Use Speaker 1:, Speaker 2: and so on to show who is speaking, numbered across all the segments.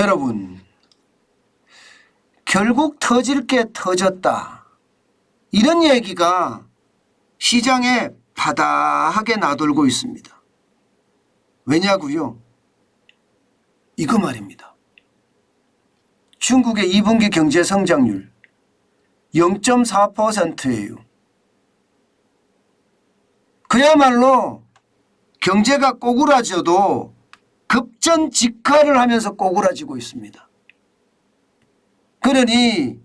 Speaker 1: 여러분, 결국 터질 게 터졌다. 이런 얘기가 시장에 바다하게 나돌고 있습니다. 왜냐고요? 이거 말입니다. 중국의 2분기 경제 성장률 0.4%예요. 그야말로 경제가 꼬꾸라져도 급전직하를 하면서 꼬꾸라지고 있습니다. 그러니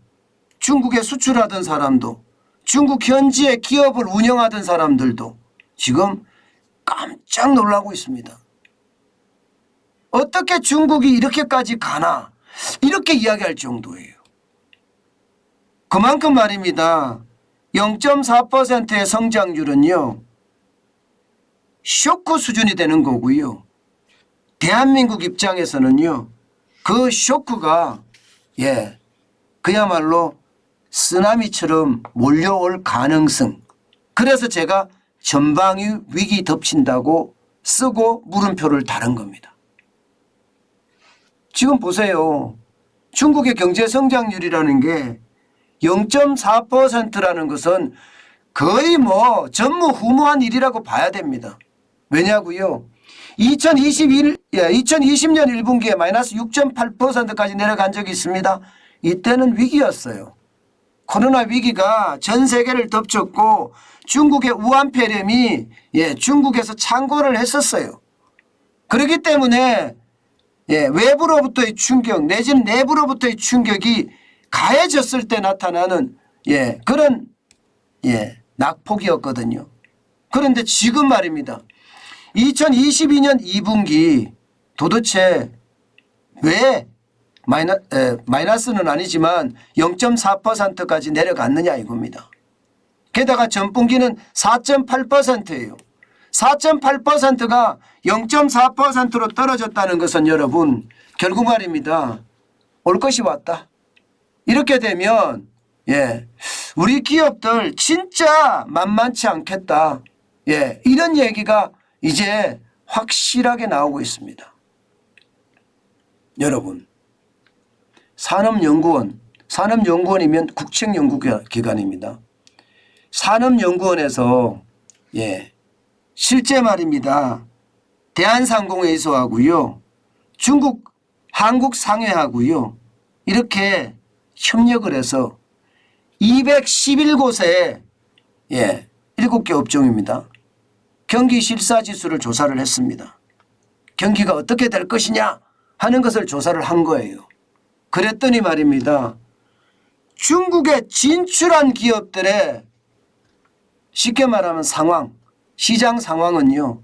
Speaker 1: 중국에 수출하던 사람도 중국 현지의 기업을 운영하던 사람들도 지금 깜짝 놀라고 있습니다. 어떻게 중국이 이렇게까지 가나 이렇게 이야기할 정도예요. 그만큼 말입니다. 0.4%의 성장률은요, 쇼크 수준이 되는 거고요. 대한민국 입장에서는요, 그 쇼크가 그야말로 쓰나미처럼 몰려올 가능성. 그래서 제가 전방위 위기 덮친다고 쓰고 물음표를 달은 겁니다. 지금 보세요. 중국의 경제 성장률이라는 게 0.4%라는 것은 거의 뭐 전무후무한 일이라고 봐야 됩니다. 왜냐고요? 2020년 1분기에 마이너스 6.8%까지 내려간 적이 있습니다. 이때는 위기였어요. 코로나 위기가 전 세계를 덮쳤고 중국의 우한폐렴이 중국에서 창궐을 했었어요. 그렇기 때문에 외부로부터의 충격 내지는 내부로부터의 충격이 가해졌을 때 나타나는 그런 낙폭이었거든요. 그런데 지금 말입니다. 2022년 2분기 도대체 왜 마이너스는 아니지만 0.4%까지 내려갔느냐 이겁니다. 게다가 전분기는 4.8%예요. 4.8%가 0.4%로 떨어졌다는 것은 여러분 결국 말입니다. 올 것이 왔다. 이렇게 되면 우리 기업들 진짜 만만치 않겠다. 이런 얘기가 이제 확실하게 나오고 있습니다. 여러분, 산업연구원이면 국책연구기관입니다. 산업연구원에서 실제 말입니다. 대한상공회의소하고요, 중국 한국상회하고요, 이렇게 협력을 해서 211곳에 7개 업종입니다. 경기 실사지수를 조사를 했습니다. 경기가 어떻게 될 것이냐 하는 것을 조사를 한 거예요. 그랬더니 말입니다. 중국에 진출한 기업들의 쉽게 말하면 상황, 시장 상황은요,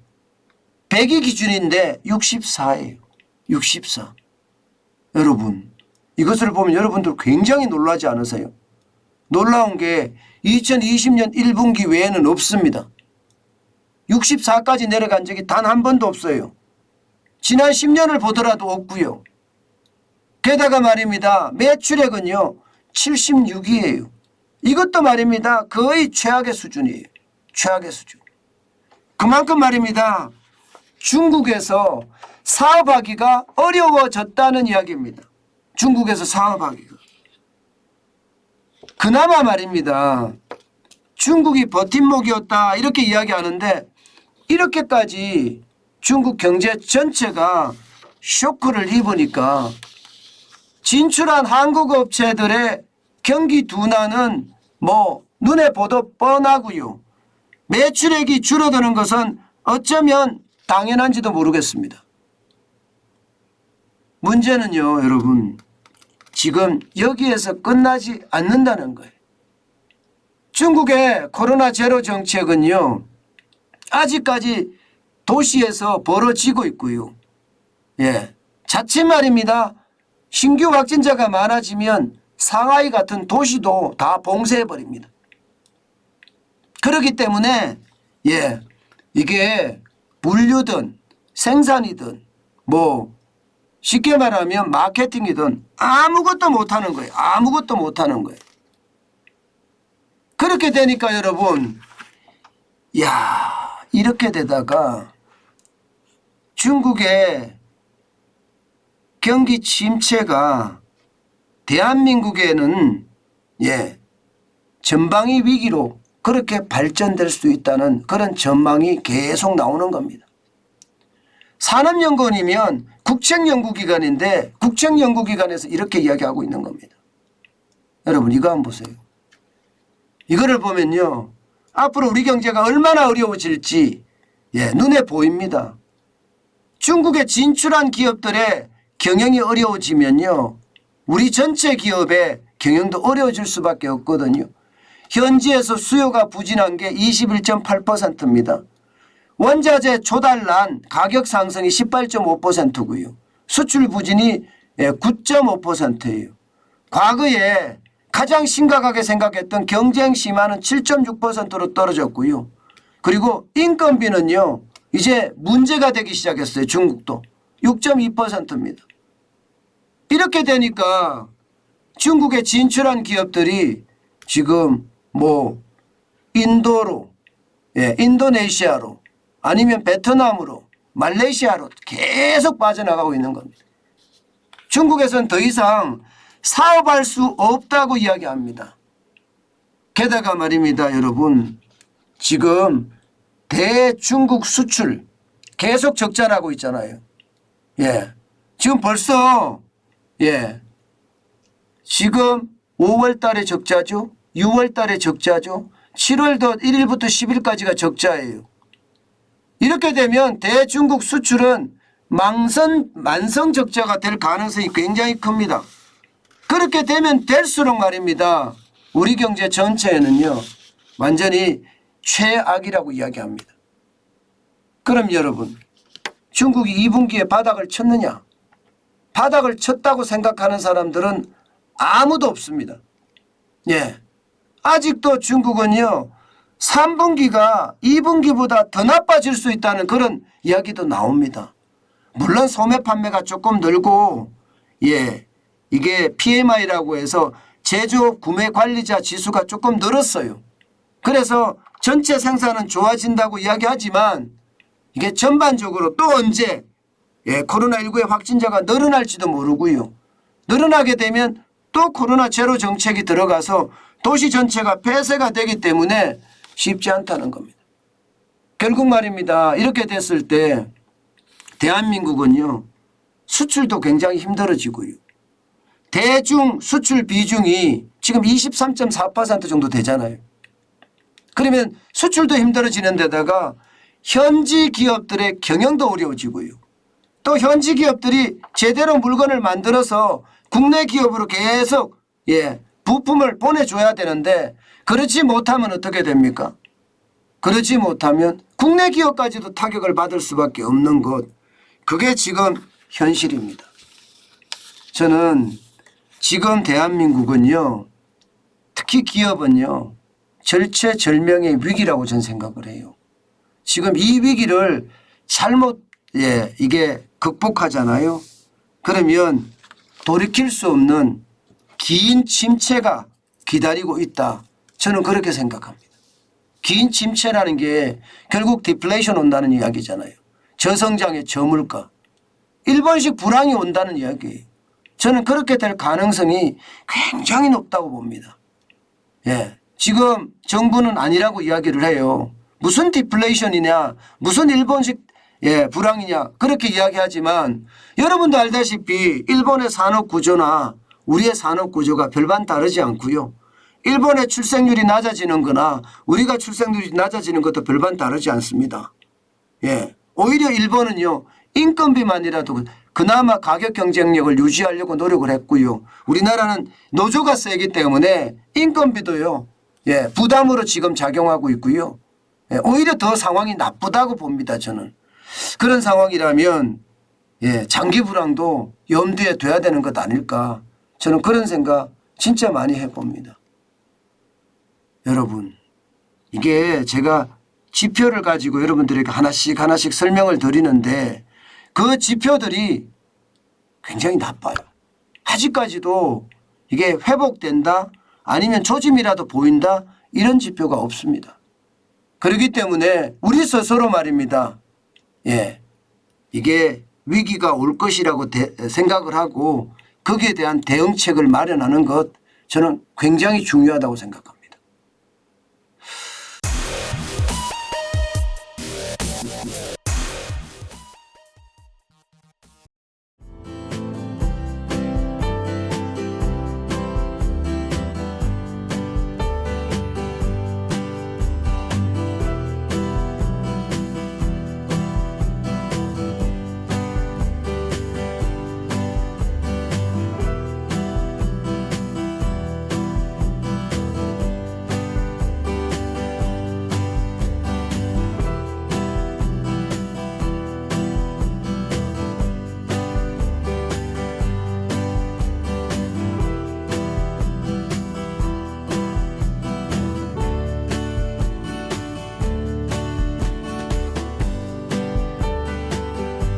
Speaker 1: 100이 기준인데 64예요. 64. 여러분, 이것을 보면 여러분들 굉장히 놀라지 않으세요? 놀라운 게 2020년 1분기 외에는 없습니다. 64까지 내려간 적이 단 한 번도 없어요. 지난 10년을 보더라도 없고요. 게다가 말입니다. 매출액은요 76이에요. 이것도 말입니다. 거의 최악의 수준이에요. 최악의 수준. 그만큼 말입니다. 중국에서 사업하기가 어려워졌다는 이야기입니다. 중국에서 사업하기가. 그나마 말입니다. 중국이 버팀목이었다 이렇게 이야기하는데 이렇게까지 중국 경제 전체가 쇼크를 입으니까 진출한 한국 업체들의 경기 둔화는 뭐 눈에 보도 뻔하고요. 매출액이 줄어드는 것은 어쩌면 당연한지도 모르겠습니다. 문제는요, 여러분, 지금 여기에서 끝나지 않는다는 거예요. 중국의 코로나 제로 정책은요, 아직까지 도시에서 벌어지고 있고요. 자칫 말입니다. 신규 확진자가 많아지면 상하이 같은 도시도 다 봉쇄해버립니다. 그렇기 때문에 이게 물류든 생산이든 뭐 쉽게 말하면 마케팅이든 아무것도 못하는 거예요. 아무것도 못하는 거예요. 그렇게 되니까 여러분, 이렇게 되다가 중국의 경기 침체가 대한민국에는 전방위 위기로 그렇게 발전될 수 있다는 그런 전망이 계속 나오는 겁니다. 산업연구원이면 국책연구기관인데 국책연구기관에서 이렇게 이야기하고 있는 겁니다. 여러분 이거 한번 보세요. 이거를 보면요. 앞으로 우리 경제가 얼마나 어려워질지 눈에 보입니다. 중국에 진출한 기업들의 경영이 어려워지면요. 우리 전체 기업의 경영도 어려워질 수밖에 없거든요. 현지에서 수요가 부진한 게 21.8%입니다. 원자재 조달난 가격 상승이 18.5%고요. 수출 부진이 9.5%예요. 과거에 가장 심각하게 생각했던 경쟁 심화는 7.6%로 떨어졌고요. 그리고 인건비는요. 이제 문제가 되기 시작했어요. 중국도 6.2%입니다. 이렇게 되니까 중국에 진출한 기업들이 지금 인도로 인도네시아로 아니면 베트남으로 말레이시아로 계속 빠져나가고 있는 겁니다. 중국에서는 더 이상 사업할 수 없다고 이야기합니다. 게다가 말입니다. 여러분 지금 대중국 수출 계속 적자나고 있잖아요. 지금 벌써 지금 5월 달에 적자죠. 6월 달에 적자죠. 7월도 1일부터 10일까지가 적자예요. 이렇게 되면 대중국 수출은 만성 적자가 될 가능성이 굉장히 큽니다. 그렇게 되면 될수록 말입니다. 우리 경제 전체에는요. 완전히 최악이라고 이야기합니다. 그럼 여러분 중국이 2분기에 바닥을 쳤느냐? 바닥을 쳤다고 생각하는 사람들은 아무도 없습니다. 아직도 중국은요. 3분기가 2분기보다 더 나빠질 수 있다는 그런 이야기도 나옵니다. 물론 소매 판매가 조금 늘고 이게 PMI라고 해서 제조업 구매 관리자 지수가 조금 늘었어요. 그래서 전체 생산은 좋아진다고 이야기하지만 이게 전반적으로 또 언제 코로나19의 확진자가 늘어날지도 모르고요. 늘어나게 되면 또 코로나 제로 정책이 들어가서 도시 전체가 폐쇄가 되기 때문에 쉽지 않다는 겁니다. 결국 말입니다. 이렇게 됐을 때 대한민국은요. 수출도 굉장히 힘들어지고요. 대중 수출 비중이 지금 23.4% 정도 되잖아요. 그러면 수출도 힘들어지는 데다가 현지 기업들의 경영도 어려워지고요. 또 현지 기업들이 제대로 물건을 만들어서 국내 기업으로 계속 부품을 보내줘야 되는데 그렇지 못하면 어떻게 됩니까? 그렇지 못하면 국내 기업까지도 타격을 받을 수밖에 없는 것. 그게 지금 현실입니다. 저는 지금 대한민국은요. 특히 기업은요. 절체절명의 위기라고 저는 생각을 해요. 지금 이 위기를 잘못 이게 극복하잖아요. 그러면 돌이킬 수 없는 긴 침체가 기다리고 있다. 저는 그렇게 생각합니다. 긴 침체라는 게 결국 디플레이션 온다는 이야기잖아요. 저성장의 저물가. 일본식 불황이 온다는 이야기예요. 저는 그렇게 될 가능성이 굉장히 높다고 봅니다. 지금 정부는 아니라고 이야기를 해요. 무슨 디플레이션이냐 무슨 일본식 불황이냐 그렇게 이야기하지만 여러분도 알다시피 일본의 산업구조나 우리의 산업구조가 별반 다르지 않고요. 일본의 출생률이 낮아지는 거나 우리가 출생률이 낮아지는 것도 별반 다르지 않습니다. 오히려 일본은요. 인건비만이라도 그나마 가격 경쟁력을 유지하려고 노력을 했고요. 우리나라는 노조가 세기 때문에 인건비도요. 부담으로 지금 작용하고 있고요. 오히려 더 상황이 나쁘다고 봅니다. 저는. 그런 상황이라면 장기 불황도 염두에 둬야 되는 것 아닐까. 저는 그런 생각 진짜 많이 해봅니다. 여러분 이게 제가 지표를 가지고 여러분들에게 하나씩 설명을 드리는데 그 지표들이 굉장히 나빠요. 아직까지도 이게 회복된다 아니면 조짐이라도 보인다 이런 지표가 없습니다. 그렇기 때문에 우리 스스로 말입니다. 이게 위기가 올 것이라고 생각을 하고 거기에 대한 대응책을 마련하는 것 저는 굉장히 중요하다고 생각합니다.